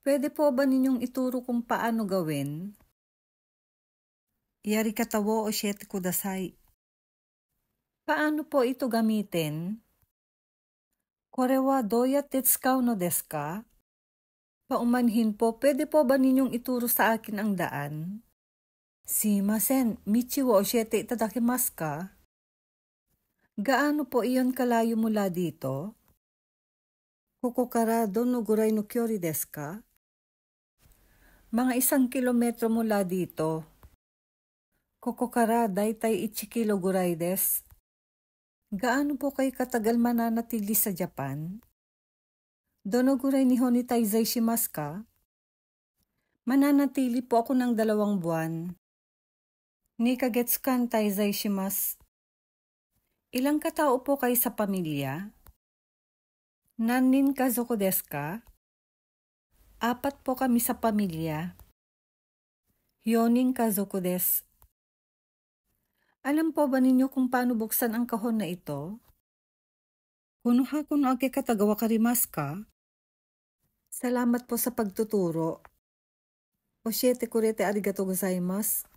Pwede po ba ninyong ituro kung paano gawin? Yarikata wo oshite kudasai. Paano po ito gamitin? Kore wa doyatte tsukau no desu ka? Paumanhin po, pwede po ba ninyong ituro sa akin ang daan? Sumimasen, michi wo oshite itadakimasu ka? Gaano po iyon kalayo mula dito? Koko kara dono gurai no kyori desu ka? Mga 1 kilometro mula dito. Koko kara daitai 1 kilo gurai desu. Gaano po kayo katagal mananatili sa Japan? Dono gurai nihon ni taizai shimasu ka? Mananatili po ako ng 2 buwan. 2 kagetsukan taizai shimasu. Ilang katao po kayo sa pamilya? Nannin kazoku desu ka? 4 po kami sa pamilya. 4 kazoku desu. Alam po ba ninyo kung paano buksan ang kahon na ito? Kono hako no akekata ga wakarimasu ka? Salamat po sa pagtuturo. Oshite kurete arigatou gozaimasu.